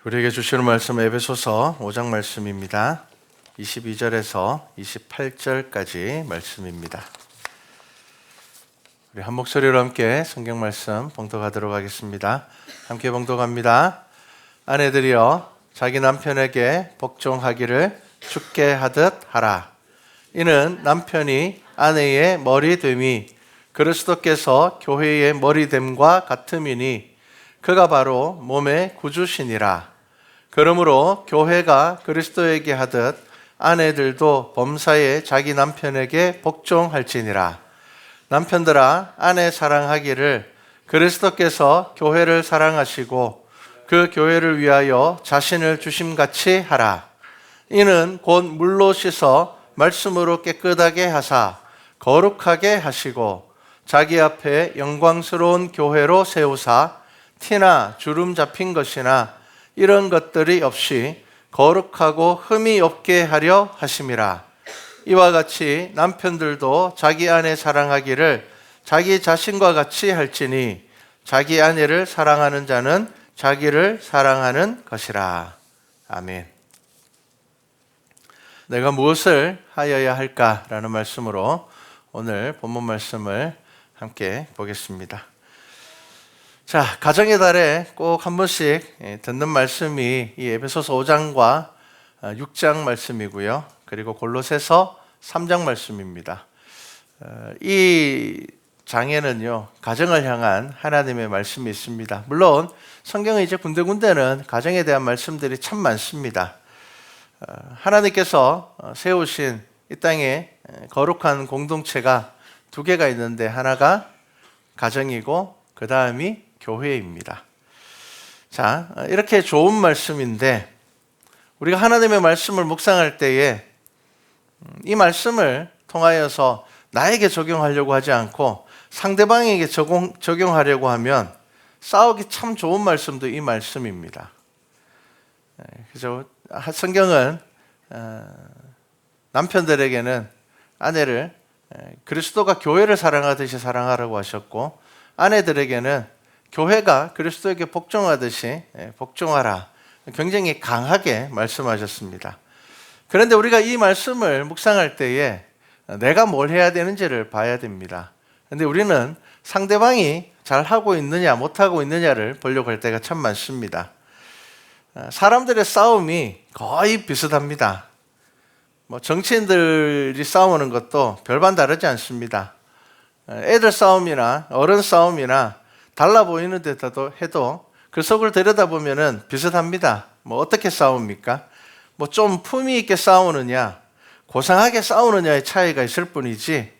우리에게 주시는 말씀 에베소서 5장 말씀입니다. 22절에서 28절까지 말씀입니다. 우리 한 목소리로 함께 성경 말씀 봉독하도록 하겠습니다. 함께 봉독합니다. 아내들이여 자기 남편에게 복종하기를 주께 하듯 하라. 이는 남편이 아내의 머리됨이 그리스도께서 교회의 머리됨과 같음이니 그가 바로 몸의 구주시니라. 그러므로 교회가 그리스도에게 하듯 아내들도 범사에 자기 남편에게 복종할지니라. 남편들아 아내 사랑하기를 그리스도께서 교회를 사랑하시고 그 교회를 위하여 자신을 주심같이 하라. 이는 곧 물로 씻어 말씀으로 깨끗하게 하사 거룩하게 하시고 자기 앞에 영광스러운 교회로 세우사 티나 주름 잡힌 것이나 이런 것들이 없이 거룩하고 흠이 없게 하려 하심이라. 이와 같이 남편들도 자기 아내 사랑하기를 자기 자신과 같이 할지니 자기 아내를 사랑하는 자는 자기를 사랑하는 것이라. 아멘. 내가 무엇을 하여야 할까라는 말씀으로 오늘 본문 말씀을 함께 보겠습니다. 자, 가정의 달에 꼭 한 번씩 듣는 말씀이 이 에베소서 5장과 6장 말씀이고요. 그리고 골로새서 3장 말씀입니다. 이 장에는요, 가정을 향한 하나님의 말씀이 있습니다. 물론 성경에 이제 군데군데는 가정에 대한 말씀들이 참 많습니다. 하나님께서 세우신 이 땅에 거룩한 공동체가 두 개가 있는데 하나가 가정이고 그 다음이 교회입니다. 자, 이렇게 좋은 말씀인데 우리가 하나님의 말씀을 묵상할 때에 이 말씀을 통하여서 나에게 적용하려고 하지 않고 상대방에게 적용하려고 하면 싸우기 참 좋은 말씀도 이 말씀입니다. 그래서 성경은 남편들에게는 아내를 그리스도가 교회를 사랑하듯이 사랑하라고 하셨고 아내들에게는 교회가 그리스도에게 복종하듯이 복종하라. 굉장히 강하게 말씀하셨습니다. 그런데 우리가 이 말씀을 묵상할 때에 내가 뭘 해야 되는지를 봐야 됩니다. 그런데 우리는 상대방이 잘하고 있느냐 못하고 있느냐를 보려고 할 때가 참 많습니다. 사람들의 싸움이 거의 비슷합니다. 정치인들이 싸우는 것도 별반 다르지 않습니다. 애들 싸움이나 어른 싸움이나 달라 보이는 듯 해도 그 속을 들여다보면 비슷합니다. 어떻게 싸웁니까? 좀 품위 있게 싸우느냐 고상하게 싸우느냐의 차이가 있을 뿐이지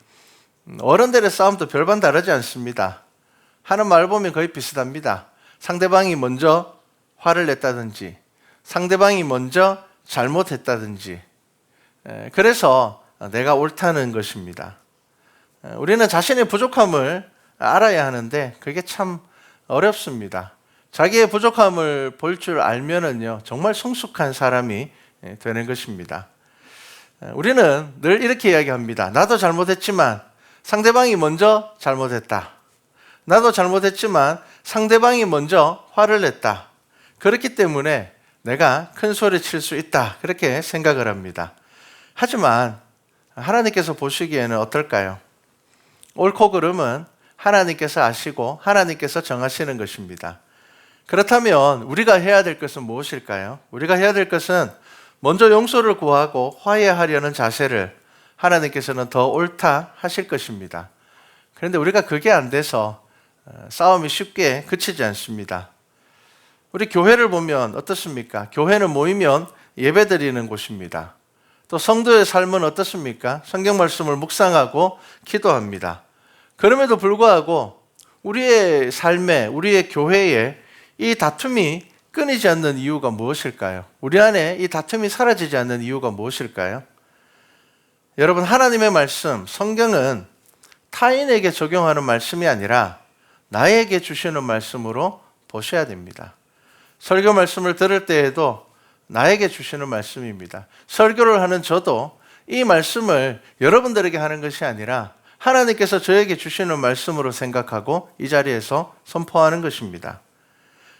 어른들의 싸움도 별반 다르지 않습니다. 하는 말 보면 거의 비슷합니다. 상대방이 먼저 화를 냈다든지 상대방이 먼저 잘못했다든지 그래서 내가 옳다는 것입니다. 우리는 자신의 부족함을 알아야 하는데 그게 참 어렵습니다. 자기의 부족함을 볼 줄 알면은요 정말 성숙한 사람이 되는 것입니다. 우리는 늘 이렇게 이야기합니다. 나도 잘못했지만 상대방이 먼저 잘못했다. 나도 잘못했지만 상대방이 먼저 화를 냈다. 그렇기 때문에 내가 큰 소리 칠 수 있다. 그렇게 생각을 합니다. 하지만 하나님께서 보시기에는 어떨까요? 옳고 그름은 하나님께서 아시고 하나님께서 정하시는 것입니다. 그렇다면 우리가 해야 될 것은 무엇일까요? 우리가 해야 될 것은 먼저 용서를 구하고 화해하려는 자세를 하나님께서는 더 옳다 하실 것입니다. 그런데 우리가 그게 안 돼서 싸움이 쉽게 그치지 않습니다. 우리 교회를 보면 어떻습니까? 교회는 모이면 예배드리는 곳입니다. 또 성도의 삶은 어떻습니까? 성경 말씀을 묵상하고 기도합니다. 그럼에도 불구하고 우리의 삶에, 우리의 교회에 이 다툼이 끊이지 않는 이유가 무엇일까요? 우리 안에 이 다툼이 사라지지 않는 이유가 무엇일까요? 여러분, 하나님의 말씀, 성경은 타인에게 적용하는 말씀이 아니라 나에게 주시는 말씀으로 보셔야 됩니다. 설교 말씀을 들을 때에도 나에게 주시는 말씀입니다. 설교를 하는 저도 이 말씀을 여러분들에게 하는 것이 아니라 하나님께서 저에게 주시는 말씀으로 생각하고 이 자리에서 선포하는 것입니다.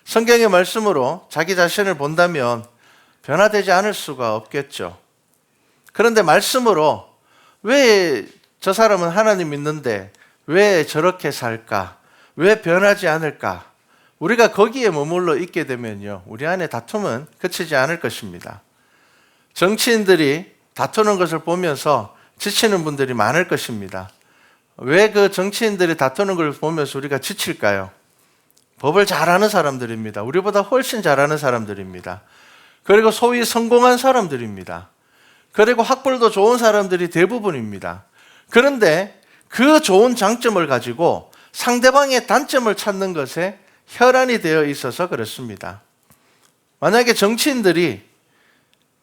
성경의 말씀으로 자기 자신을 본다면 변화되지 않을 수가 없겠죠. 그런데 말씀으로 왜 저 사람은 하나님 믿는데 왜 저렇게 살까? 왜 변하지 않을까? 우리가 거기에 머물러 있게 되면요, 우리 안에 다툼은 그치지 않을 것입니다. 정치인들이 다투는 것을 보면서 지치는 분들이 많을 것입니다. 왜 그 정치인들이 다투는 걸 보면서 우리가 지칠까요? 법을 잘하는 사람들입니다. 우리보다 훨씬 잘하는 사람들입니다. 그리고 소위 성공한 사람들입니다. 그리고 학벌도 좋은 사람들이 대부분입니다. 그런데 그 좋은 장점을 가지고 상대방의 단점을 찾는 것에 혈안이 되어 있어서 그렇습니다. 만약에 정치인들이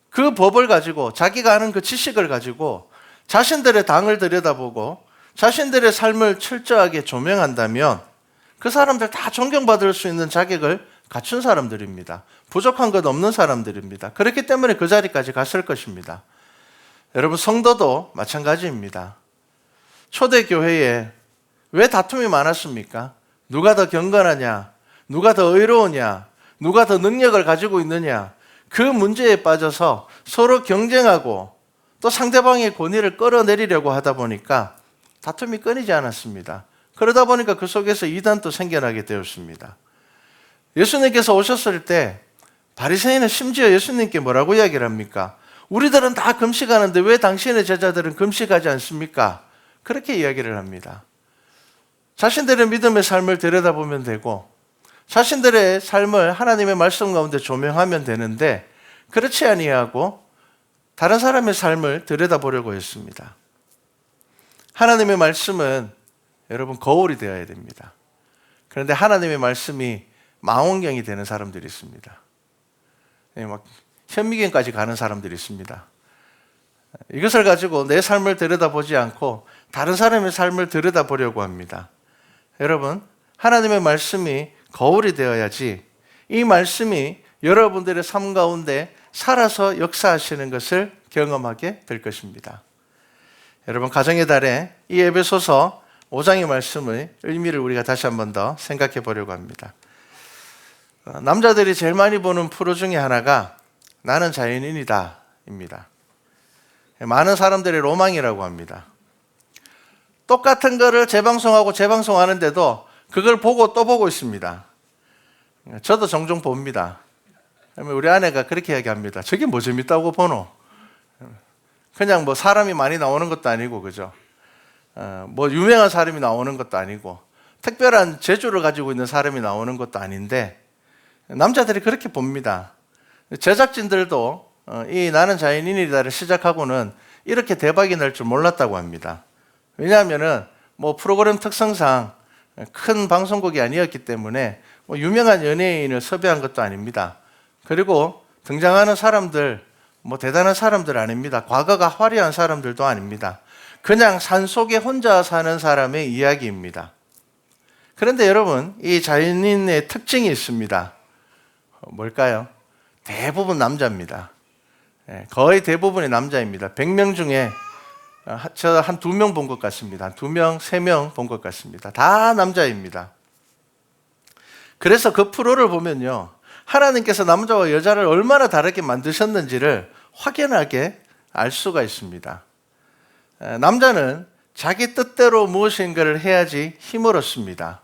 그 법을 가지고 자기가 아는 그 지식을 가지고 자신들의 당을 들여다보고 자신들의 삶을 철저하게 조명한다면 그 사람들 다 존경받을 수 있는 자격을 갖춘 사람들입니다. 부족한 것 없는 사람들입니다. 그렇기 때문에 그 자리까지 갔을 것입니다. 여러분, 성도도 마찬가지입니다. 초대교회에 왜 다툼이 많았습니까? 누가 더 경건하냐? 누가 더 의로우냐? 누가 더 능력을 가지고 있느냐? 그 문제에 빠져서 서로 경쟁하고 또 상대방의 권위를 끌어내리려고 하다 보니까 다툼이 끊이지 않았습니다. 그러다 보니까 그 속에서 이단도 생겨나게 되었습니다. 예수님께서 오셨을 때 바리새인은 심지어 예수님께 뭐라고 이야기를 합니까? 우리들은 다 금식하는데 왜 당신의 제자들은 금식하지 않습니까? 그렇게 이야기를 합니다. 자신들의 믿음의 삶을 들여다보면 되고 자신들의 삶을 하나님의 말씀 가운데 조명하면 되는데 그렇지 아니하고 다른 사람의 삶을 들여다보려고 했습니다. 하나님의 말씀은 여러분 거울이 되어야 됩니다. 그런데 하나님의 말씀이 망원경이 되는 사람들이 있습니다. 막 현미경까지 가는 사람들이 있습니다. 이것을 가지고 내 삶을 들여다보지 않고 다른 사람의 삶을 들여다보려고 합니다. 여러분, 하나님의 말씀이 거울이 되어야지 이 말씀이 여러분들의 삶 가운데 살아서 역사하시는 것을 경험하게 될 것입니다. 여러분, 가정의 달에 이 에베소서 5장의 말씀의 의미를 우리가 다시 한 번 더 생각해 보려고 합니다. 남자들이 제일 많이 보는 프로 중에 하나가 나는 자연인이다 입니다. 많은 사람들의 로망이라고 합니다. 똑같은 거를 재방송하고 재방송하는데도 그걸 보고 또 보고 있습니다. 저도 종종 봅니다. 우리 아내가 그렇게 이야기합니다. 저게 뭐 재밌다고 보노? 그냥 뭐 사람이 많이 나오는 것도 아니고, 그죠? 뭐 유명한 사람이 나오는 것도 아니고, 특별한 재주를 가지고 있는 사람이 나오는 것도 아닌데, 남자들이 그렇게 봅니다. 제작진들도 이 나는 자연인이다를 시작하고는 이렇게 대박이 날 줄 몰랐다고 합니다. 왜냐하면은 뭐 프로그램 특성상 큰 방송국이 아니었기 때문에 뭐 유명한 연예인을 섭외한 것도 아닙니다. 그리고 등장하는 사람들 뭐 대단한 사람들 아닙니다. 과거가 화려한 사람들도 아닙니다. 그냥 산속에 혼자 사는 사람의 이야기입니다. 그런데 여러분, 이 자연인의 특징이 있습니다. 뭘까요? 대부분 남자입니다. 거의 대부분이 남자입니다. 100명 중에 저 한 2명 본 것 같습니다. 2명, 3명 본 것 같습니다. 다 남자입니다. 그래서 그 프로를 보면요, 하나님께서 남자와 여자를 얼마나 다르게 만드셨는지를 확연하게 알 수가 있습니다. 남자는 자기 뜻대로 무엇인가를 해야지 힘을 얻습니다.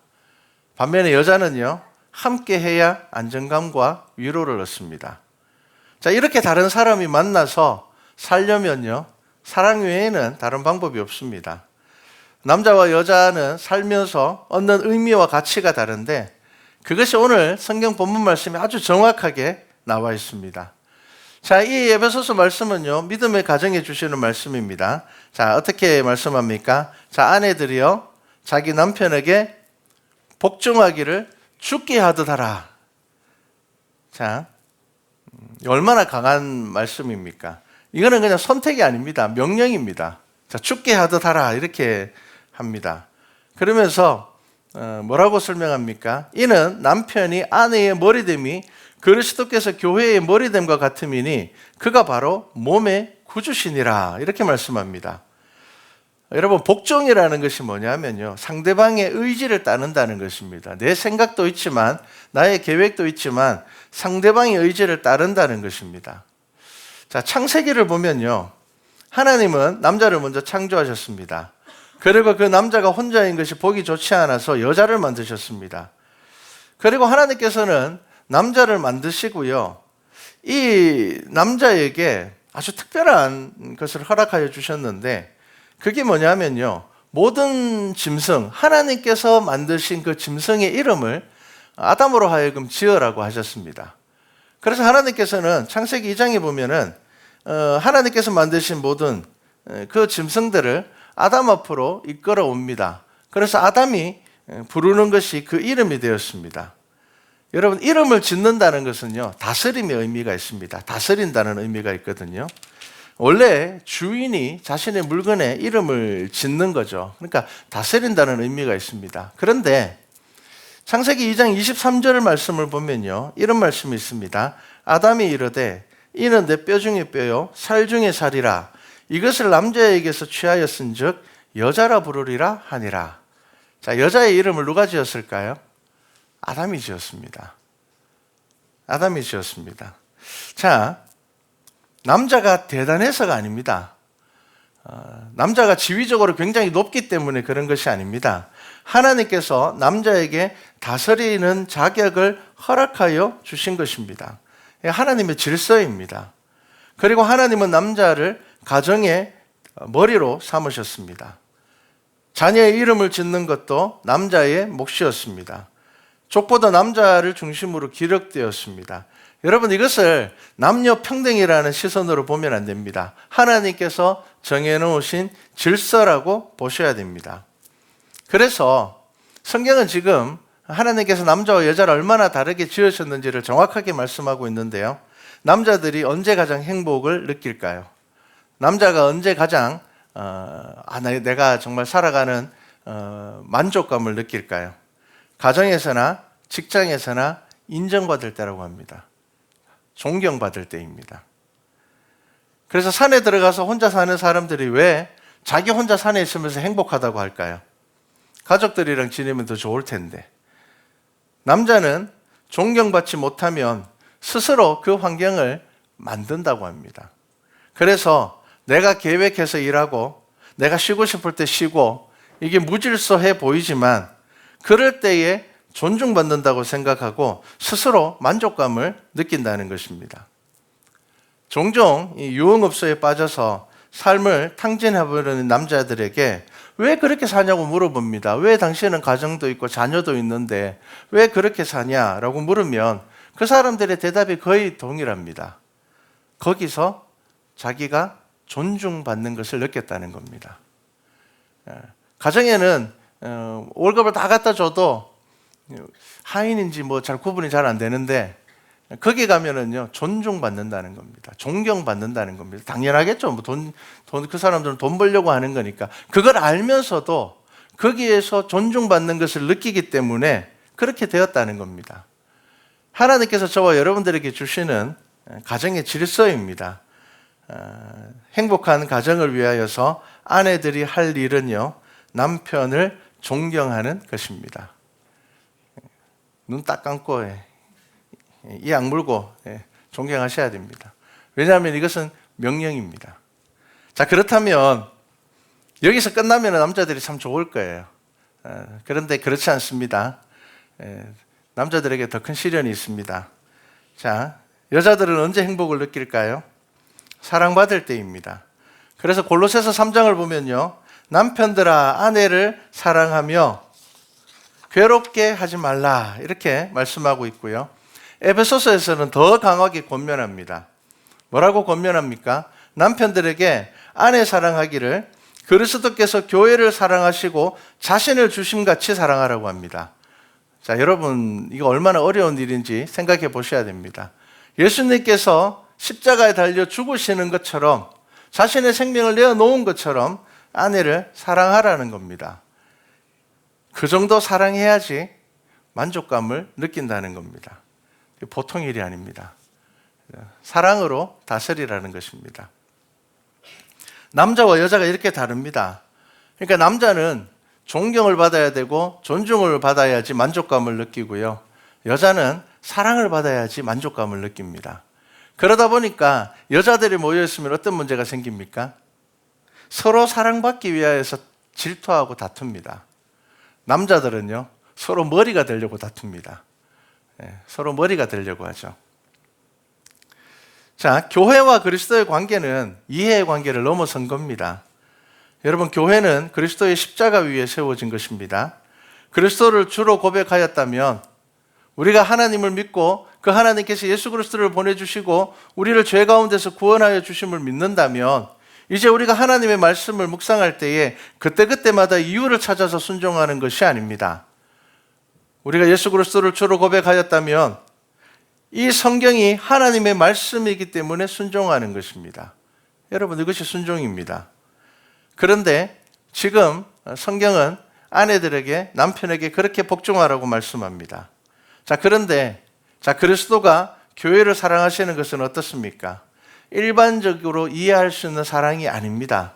반면에 여자는요, 함께 해야 안정감과 위로를 얻습니다. 자, 이렇게 다른 사람이 만나서 살려면요, 사랑 외에는 다른 방법이 없습니다. 남자와 여자는 살면서 얻는 의미와 가치가 다른데 그것이 오늘 성경 본문 말씀에 아주 정확하게 나와 있습니다. 자, 이 에베소서 말씀은요, 믿음의 가정에 주시는 말씀입니다. 자, 어떻게 말씀합니까? 자, 아내들이요, 자기 남편에게 복종하기를 죽게 하듯 하라. 자, 얼마나 강한 말씀입니까? 이거는 그냥 선택이 아닙니다. 명령입니다. 자, 죽게 하듯 하라. 이렇게 합니다. 그러면서 뭐라고 설명합니까? 이는 남편이 아내의 머리됨이 그리스도께서 교회의 머리됨과 같음이니 그가 바로 몸의 구주시니라. 이렇게 말씀합니다. 여러분, 복종이라는 것이 뭐냐면요, 상대방의 의지를 따른다는 것입니다. 내 생각도 있지만, 나의 계획도 있지만 상대방의 의지를 따른다는 것입니다. 자, 창세기를 보면요, 하나님은 남자를 먼저 창조하셨습니다. 그리고 그 남자가 혼자인 것이 보기 좋지 않아서 여자를 만드셨습니다. 그리고 하나님께서는 남자를 만드시고요, 이 남자에게 아주 특별한 것을 허락하여 주셨는데, 그게 뭐냐면요, 모든 짐승, 하나님께서 만드신 그 짐승의 이름을 아담으로 하여금 지으라고 하셨습니다. 그래서 하나님께서는 창세기 2장에 보면은 하나님께서 만드신 모든 그 짐승들을 아담 앞으로 이끌어 옵니다. 그래서 아담이 부르는 것이 그 이름이 되었습니다. 여러분, 이름을 짓는다는 것은요, 다스림의 의미가 있습니다. 다스린다는 의미가 있거든요. 원래 주인이 자신의 물건에 이름을 짓는 거죠. 그러니까 다스린다는 의미가 있습니다. 그런데 창세기 2장 23절 말씀을 보면요, 이런 말씀이 있습니다. 아담이 이르되 이는 내 뼈 중에 뼈요 살 중에 살이라. 이것을 남자에게서 취하였은즉 여자라 부르리라 하니라. 자, 여자의 이름을 누가 지었을까요? 아담이 지었습니다. 아담이 지었습니다. 자, 남자가 대단해서가 아닙니다. 남자가 지위적으로 굉장히 높기 때문에 그런 것이 아닙니다. 하나님께서 남자에게 다스리는 자격을 허락하여 주신 것입니다. 하나님의 질서입니다. 그리고 하나님은 남자를 가정의 머리로 삼으셨습니다. 자녀의 이름을 짓는 것도 남자의 몫이었습니다. 족보도 남자를 중심으로 기록되었습니다. 여러분, 이것을 남녀 평등이라는 시선으로 보면 안 됩니다. 하나님께서 정해놓으신 질서라고 보셔야 됩니다. 그래서 성경은 지금 하나님께서 남자와 여자를 얼마나 다르게 지으셨는지를 정확하게 말씀하고 있는데요, 남자들이 언제 가장 행복을 느낄까요? 남자가 언제 가장 내가 정말 살아가는 만족감을 느낄까요? 가정에서나 직장에서나 인정받을 때라고 합니다. 존경받을 때입니다. 그래서 산에 들어가서 혼자 사는 사람들이 왜 자기 혼자 산에 있으면서 행복하다고 할까요? 가족들이랑 지내면 더 좋을 텐데. 남자는 존경받지 못하면 스스로 그 환경을 만든다고 합니다. 그래서 내가 계획해서 일하고 내가 쉬고 싶을 때 쉬고, 이게 무질서해 보이지만 그럴 때에 존중받는다고 생각하고 스스로 만족감을 느낀다는 것입니다. 종종 이 유흥업소에 빠져서 삶을 탕진해버리는 남자들에게 왜 그렇게 사냐고 물어봅니다. 왜 당신은 가정도 있고 자녀도 있는데 왜 그렇게 사냐라고 물으면 그 사람들의 대답이 거의 동일합니다. 거기서 자기가 존중받는 것을 느꼈다는 겁니다. 가정에는 월급을 다 갖다 줘도 하인인지 뭐 잘 구분이 잘 안 되는데, 거기 가면은요, 존중받는다는 겁니다. 존경받는다는 겁니다. 당연하겠죠. 그 사람들은 돈 벌려고 하는 거니까. 그걸 알면서도 거기에서 존중받는 것을 느끼기 때문에 그렇게 되었다는 겁니다. 하나님께서 저와 여러분들에게 주시는 가정의 질서입니다. 행복한 가정을 위하여서 아내들이 할 일은요, 남편을 존경하는 것입니다. 눈 딱 감고 이 악물고 존경하셔야 됩니다. 왜냐하면 이것은 명령입니다. 자, 그렇다면 여기서 끝나면 남자들이 참 좋을 거예요. 그런데 그렇지 않습니다. 남자들에게 더 큰 시련이 있습니다. 자, 여자들은 언제 행복을 느낄까요? 사랑받을 때입니다. 그래서 골로새서 3장을 보면요, 남편들아 아내를 사랑하며 괴롭게 하지 말라 이렇게 말씀하고 있고요, 에베소서에서는 더 강하게 권면합니다. 뭐라고 권면합니까? 남편들에게 아내 사랑하기를 그리스도께서 교회를 사랑하시고 자신을 주심같이 사랑하라고 합니다. 자, 여러분, 이거 얼마나 어려운 일인지 생각해 보셔야 됩니다. 예수님께서 십자가에 달려 죽으시는 것처럼, 자신의 생명을 내어놓은 것처럼 아내를 사랑하라는 겁니다. 그 정도 사랑해야지 만족감을 느낀다는 겁니다. 보통 일이 아닙니다. 사랑으로 다스리라는 것입니다. 남자와 여자가 이렇게 다릅니다. 그러니까 남자는 존경을 받아야 되고 존중을 받아야지 만족감을 느끼고요. 여자는 사랑을 받아야지 만족감을 느낍니다. 그러다 보니까 여자들이 모여있으면 어떤 문제가 생깁니까? 서로 사랑받기 위하여서 질투하고 다툽니다. 남자들은요, 서로 머리가 되려고 다툽니다. 서로 머리가 되려고 하죠. 자, 교회와 그리스도의 관계는 이해의 관계를 넘어선 겁니다. 여러분, 교회는 그리스도의 십자가 위에 세워진 것입니다. 그리스도를 주로 고백하였다면 우리가 하나님을 믿고 그 하나님께서 예수 그리스도를 보내주시고 우리를 죄 가운데서 구원하여 주심을 믿는다면 이제 우리가 하나님의 말씀을 묵상할 때에 그때그때마다 이유를 찾아서 순종하는 것이 아닙니다. 우리가 예수 그리스도를 주로 고백하였다면 이 성경이 하나님의 말씀이기 때문에 순종하는 것입니다. 여러분, 이것이 순종입니다. 그런데 지금 성경은 아내들에게 남편에게 그렇게 복종하라고 말씀합니다. 그런데 그리스도가 교회를 사랑하시는 것은 어떻습니까? 일반적으로 이해할 수 있는 사랑이 아닙니다.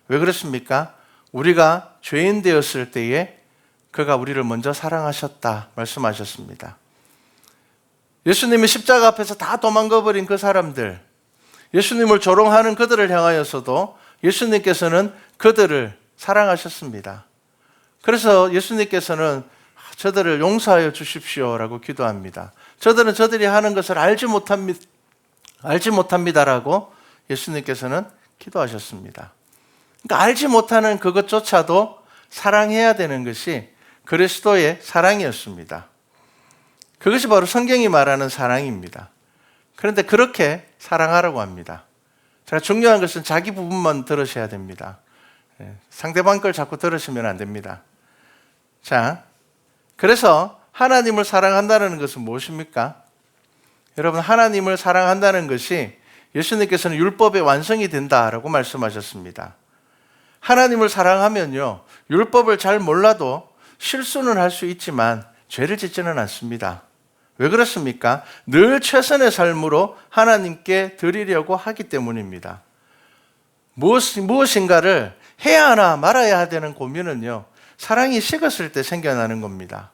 왜 그렇습니까? 우리가 죄인 되었을 때에 그가 우리를 먼저 사랑하셨다 말씀하셨습니다. 예수님이 십자가 앞에서 다 도망가버린 그 사람들, 예수님을 조롱하는 그들을 향하여서도 예수님께서는 그들을 사랑하셨습니다. 그래서 예수님께서는 저들을 용서하여 주십시오라고 기도합니다. 저들은 저들이 하는 것을 알지 못합니다라고 예수님께서는 기도하셨습니다. 그러니까 알지 못하는 그것조차도 사랑해야 되는 것이 그리스도의 사랑이었습니다. 그것이 바로 성경이 말하는 사랑입니다. 그런데 그렇게 사랑하라고 합니다. 중요한 것은 자기 부분만 들으셔야 됩니다. 상대방 걸 자꾸 들으시면 안 됩니다. 그래서 하나님을 사랑한다는 것은 무엇입니까? 여러분, 하나님을 사랑한다는 것이 예수님께서는 율법의 완성이 된다라고 말씀하셨습니다. 하나님을 사랑하면요, 율법을 잘 몰라도 실수는 할 수 있지만 죄를 짓지는 않습니다. 왜 그렇습니까? 늘 최선의 삶으로 하나님께 드리려고 하기 때문입니다. 무엇인가를 해야 하나 말아야 되는 고민은요, 사랑이 식었을 때 생겨나는 겁니다.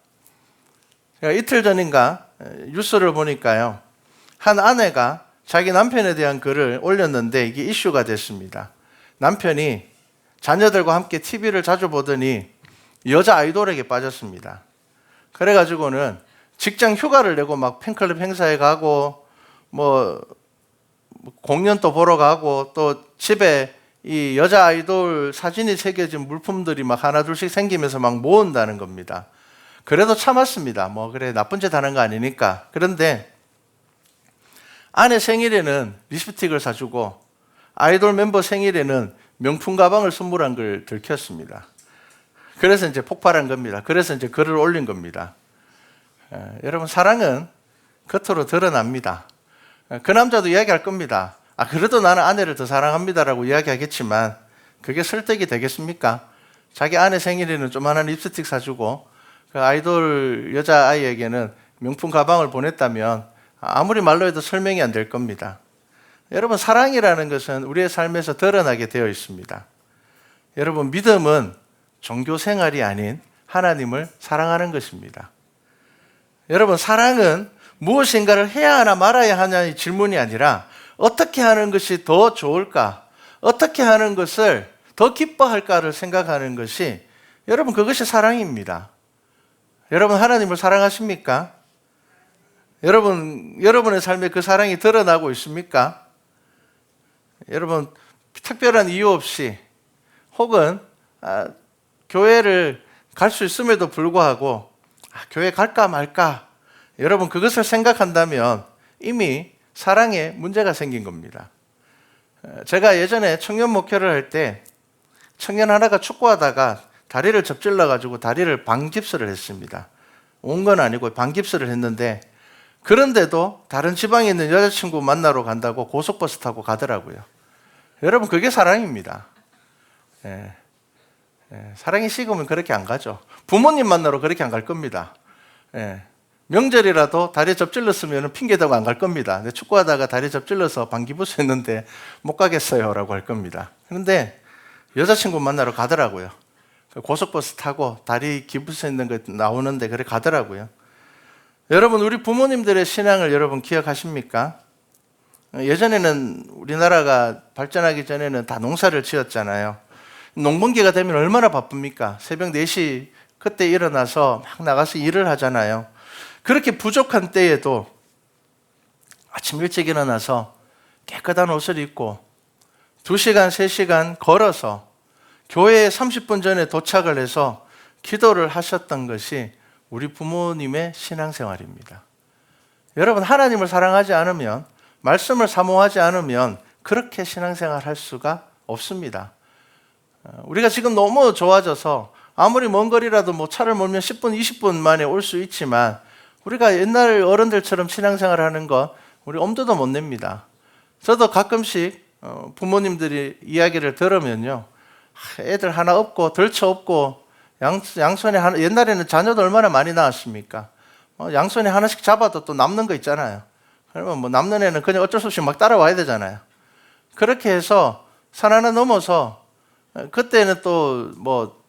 제가 이틀 전인가 뉴스를 보니까요, 한 아내가 자기 남편에 대한 글을 올렸는데 이게 이슈가 됐습니다. 남편이 자녀들과 함께 TV를 자주 보더니 여자 아이돌에게 빠졌습니다. 그래가지고는 직장 휴가를 내고 막 팬클럽 행사에 가고 공연도 보러 가고 또 집에 이 여자 아이돌 사진이 새겨진 물품들이 막 하나둘씩 생기면서 막 모은다는 겁니다. 그래도 참았습니다. 그래, 나쁜 짓 하는 거 아니니까. 그런데 아내 생일에는 립스틱을 사주고 아이돌 멤버 생일에는 명품 가방을 선물한 걸 들켰습니다. 그래서 이제 폭발한 겁니다. 그래서 이제 글을 올린 겁니다. 여러분, 사랑은 겉으로 드러납니다. 그 남자도 이야기할 겁니다. 그래도 나는 아내를 더 사랑합니다라고 이야기하겠지만 그게 설득이 되겠습니까? 자기 아내 생일에는 조만한 립스틱 사주고 그 아이돌 여자아이에게는 명품 가방을 보냈다면 아무리 말로 해도 설명이 안 될 겁니다. 여러분, 사랑이라는 것은 우리의 삶에서 드러나게 되어 있습니다. 여러분, 믿음은 종교 생활이 아닌 하나님을 사랑하는 것입니다. 여러분, 사랑은 무엇인가를 해야 하나 말아야 하냐의 질문이 아니라 어떻게 하는 것이 더 좋을까? 어떻게 하는 것을 더 기뻐할까를 생각하는 것이, 여러분, 그것이 사랑입니다. 여러분, 하나님을 사랑하십니까? 여러분의 삶에 그 사랑이 드러나고 있습니까? 여러분, 특별한 이유 없이 혹은 교회를 갈 수 있음에도 불구하고 교회 갈까 말까, 여러분, 그것을 생각한다면 이미 사랑에 문제가 생긴 겁니다. 제가 예전에 청년 목회를 할 때 청년 하나가 축구하다가 다리를 접질러 가지고 다리를 반깁스를 했습니다. 온 건 아니고 반깁스를 했는데, 그런데도 다른 지방에 있는 여자친구 만나러 간다고 고속버스 타고 가더라고요. 여러분, 그게 사랑입니다. 사랑이 식으면 그렇게 안 가죠. 부모님 만나러 그렇게 안 갈 겁니다. 명절이라도 다리 접질렀으면 핑계대고 안 갈 겁니다. 축구하다가 다리 접질러서 반기부스 했는데 못 가겠어요 라고 할 겁니다. 그런데 여자친구 만나러 가더라고요. 고속버스 타고 다리 기부서 있는 거 나오는데 그래 가더라고요. 여러분, 우리 부모님들의 신앙을 여러분 기억하십니까? 예전에는 우리나라가 발전하기 전에는 다 농사를 지었잖아요. 농번기가 되면 얼마나 바쁩니까? 새벽 4시 그때 일어나서 막 나가서 일을 하잖아요. 그렇게 부족한 때에도 아침 일찍 일어나서 깨끗한 옷을 입고 2시간, 3시간 걸어서 교회에 30분 전에 도착을 해서 기도를 하셨던 것이 우리 부모님의 신앙생활입니다. 여러분, 하나님을 사랑하지 않으면, 말씀을 사모하지 않으면 그렇게 신앙생활 할 수가 없습니다. 우리가 지금 너무 좋아져서 아무리 먼 거리라도 뭐 차를 몰면 10분, 20분 만에 올 수 있지만 우리가 옛날 어른들처럼 신앙생활 하는 거 우리 엄두도 못 냅니다. 저도 가끔씩 부모님들이 이야기를 들으면요, 애들 하나 없고 덜쳐 없고 양손에 하나, 옛날에는 자녀도 얼마나 많이 낳았습니까? 양손에 하나씩 잡아도 또 남는 거 있잖아요. 그러면 뭐 남는 애는 그냥 어쩔 수 없이 막 따라와야 되잖아요. 그렇게 해서 산 하나 넘어서, 그때는 또 뭐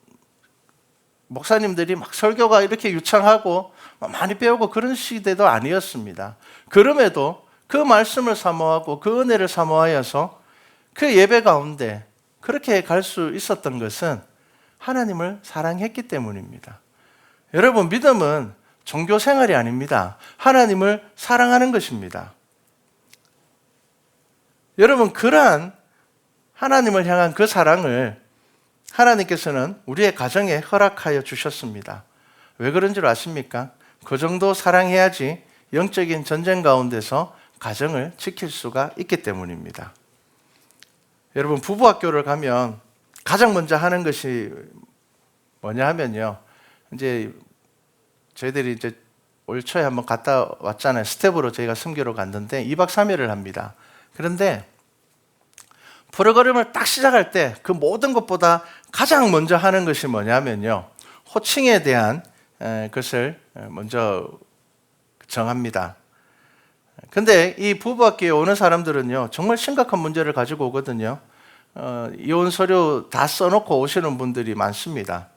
목사님들이 막 설교가 이렇게 유창하고 많이 배우고 그런 시대도 아니었습니다. 그럼에도 그 말씀을 사모하고 그 은혜를 사모하여서 그 예배 가운데 그렇게 갈 수 있었던 것은 하나님을 사랑했기 때문입니다. 여러분, 믿음은 종교 생활이 아닙니다. 하나님을 사랑하는 것입니다. 여러분, 그러한 하나님을 향한 그 사랑을 하나님께서는 우리의 가정에 허락하여 주셨습니다. 왜 그런 줄 아십니까? 그 정도 사랑해야지 영적인 전쟁 가운데서 가정을 지킬 수가 있기 때문입니다. 여러분, 부부학교를 가면 가장 먼저 하는 것이 뭐냐 하면요, 이제 저희들이 이제 올 초에 한번 갔다 왔잖아요. 스텝으로 저희가 섬기러 갔는데 2박 3일을 합니다. 그런데 프로그램을 딱 시작할 때 그 모든 것보다 가장 먼저 하는 것이 뭐냐면요, 호칭에 대한 것을 먼저 정합니다. 근데 이 부부학교에 오는 사람들은요, 정말 심각한 문제를 가지고 오거든요. 이혼 서류 다 써놓고 오시는 분들이 많습니다.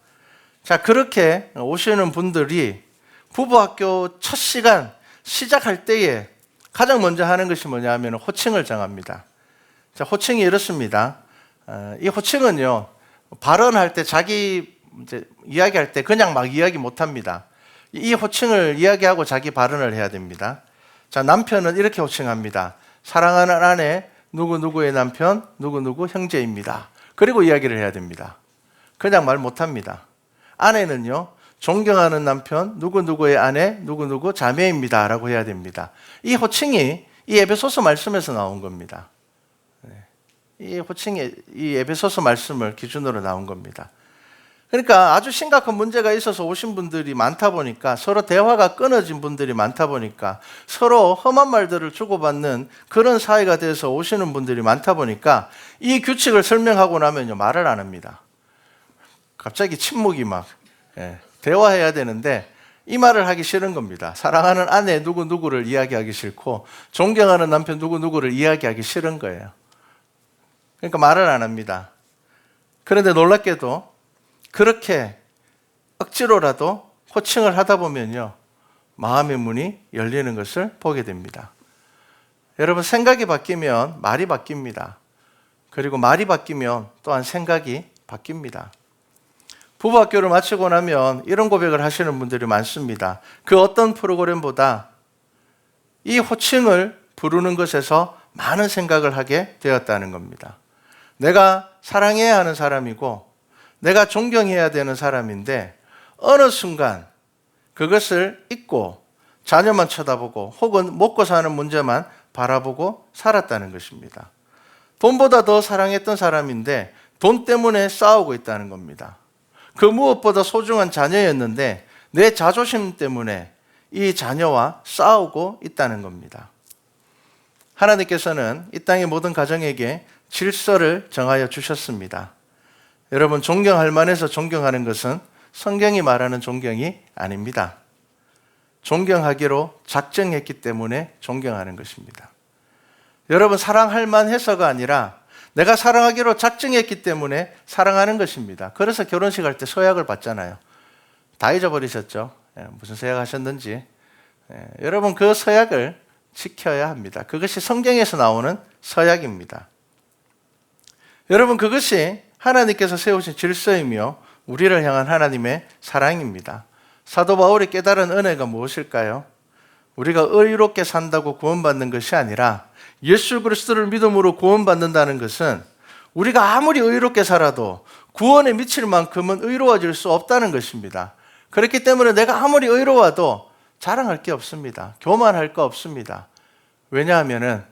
자, 그렇게 오시는 분들이 부부학교 첫 시간 시작할 때에 가장 먼저 하는 것이 뭐냐 하면 호칭을 정합니다. 자, 호칭이 이렇습니다. 이 호칭은요, 발언할 때 자기 이제 이야기할 때 그냥 막 이야기 못 합니다. 이 호칭을 이야기하고 자기 발언을 해야 됩니다. 자, 남편은 이렇게 호칭합니다. 사랑하는 아내 누구누구의 남편 누구누구 형제입니다. 그리고 이야기를 해야 됩니다. 그냥 말 못합니다. 아내는요, 존경하는 남편 누구누구의 아내 누구누구 자매입니다 라고 해야 됩니다. 이 호칭이 이 에베소서 말씀에서 나온 겁니다. 이 호칭이 이 에베소서 말씀을 기준으로 나온 겁니다. 그러니까 아주 심각한 문제가 있어서 오신 분들이 많다 보니까, 서로 대화가 끊어진 분들이 많다 보니까, 서로 험한 말들을 주고받는 그런 사이가 돼서 오시는 분들이 많다 보니까 이 규칙을 설명하고 나면요, 말을 안 합니다. 갑자기 침묵이 막, 대화해야 되는데 이 말을 하기 싫은 겁니다. 사랑하는 아내 누구누구를 이야기하기 싫고 존경하는 남편 누구누구를 이야기하기 싫은 거예요. 그러니까 말을 안 합니다. 그런데 놀랍게도 그렇게 억지로라도 호칭을 하다 보면요, 마음의 문이 열리는 것을 보게 됩니다. 여러분, 생각이 바뀌면 말이 바뀝니다. 그리고 말이 바뀌면 또한 생각이 바뀝니다. 부부학교를 마치고 나면 이런 고백을 하시는 분들이 많습니다. 그 어떤 프로그램보다 이 호칭을 부르는 것에서 많은 생각을 하게 되었다는 겁니다. 내가 사랑해야 하는 사람이고 내가 존경해야 되는 사람인데 어느 순간 그것을 잊고 자녀만 쳐다보고 혹은 먹고 사는 문제만 바라보고 살았다는 것입니다. 돈보다 더 사랑했던 사람인데 돈 때문에 싸우고 있다는 겁니다. 그 무엇보다 소중한 자녀였는데 내 자존심 때문에 이 자녀와 싸우고 있다는 겁니다. 하나님께서는 이 땅의 모든 가정에게 질서를 정하여 주셨습니다. 여러분, 존경할 만해서 존경하는 것은 성경이 말하는 존경이 아닙니다. 존경하기로 작정했기 때문에 존경하는 것입니다. 여러분, 사랑할 만해서가 아니라 내가 사랑하기로 작정했기 때문에 사랑하는 것입니다. 그래서 결혼식 할 때 서약을 받잖아요. 다 잊어버리셨죠? 무슨 서약 하셨는지. 여러분 그 서약을 지켜야 합니다. 그것이 성경에서 나오는 서약입니다. 여러분 그것이 하나님께서 세우신 질서이며 우리를 향한 하나님의 사랑입니다. 사도 바울이 깨달은 은혜가 무엇일까요? 우리가 의롭게 산다고 구원받는 것이 아니라 예수 그리스도를 믿음으로 구원받는다는 것은 우리가 아무리 의롭게 살아도 구원에 미칠 만큼은 의로워질 수 없다는 것입니다. 그렇기 때문에 내가 아무리 의로워도 자랑할 게 없습니다. 교만할 거 없습니다. 왜냐하면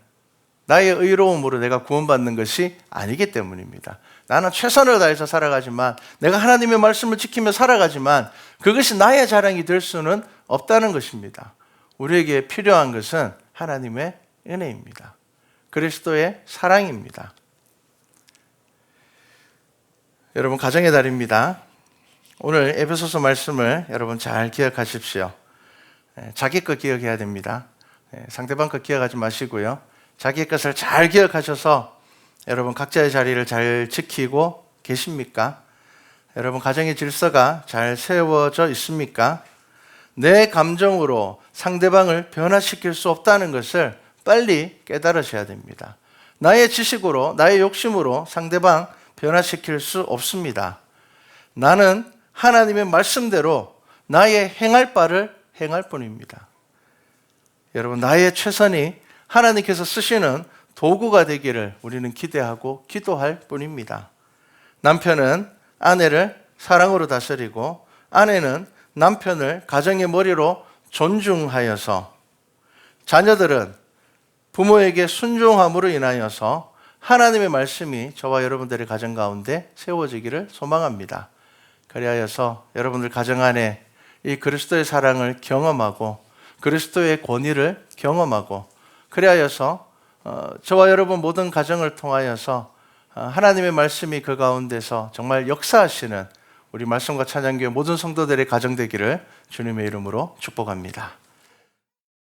나의 의로움으로 내가 구원받는 것이 아니기 때문입니다. 나는 최선을 다해서 살아가지만, 내가 하나님의 말씀을 지키며 살아가지만 그것이 나의 자랑이 될 수는 없다는 것입니다. 우리에게 필요한 것은 하나님의 은혜입니다. 그리스도의 사랑입니다. 여러분 가정의 달입니다. 오늘 에베소서 말씀을 여러분 잘 기억하십시오. 자기 것 기억해야 됩니다. 상대방 것 기억하지 마시고요. 자기 것을 잘 기억하셔서 여러분 각자의 자리를 잘 지키고 계십니까? 여러분 가정의 질서가 잘 세워져 있습니까? 내 감정으로 상대방을 변화시킬 수 없다는 것을 빨리 깨달으셔야 됩니다. 나의 지식으로, 나의 욕심으로 상대방 변화시킬 수 없습니다. 나는 하나님의 말씀대로 나의 행할 바를 행할 뿐입니다. 여러분 나의 최선이 하나님께서 쓰시는 도구가 되기를 우리는 기대하고 기도할 뿐입니다. 남편은 아내를 사랑으로 다스리고 아내는 남편을 가정의 머리로 존중하여서, 자녀들은 부모에게 순종함으로 인하여서 하나님의 말씀이 저와 여러분들의 가정 가운데 세워지기를 소망합니다. 그리하여서 여러분들 가정 안에 이 그리스도의 사랑을 경험하고 그리스도의 권위를 경험하고, 그리하여서 저와 여러분 모든 가정을 통하여서 하나님의 말씀이 그 가운데서 정말 역사하시는 우리 말씀과 찬양교회 모든 성도들의 가정 되기를 주님의 이름으로 축복합니다.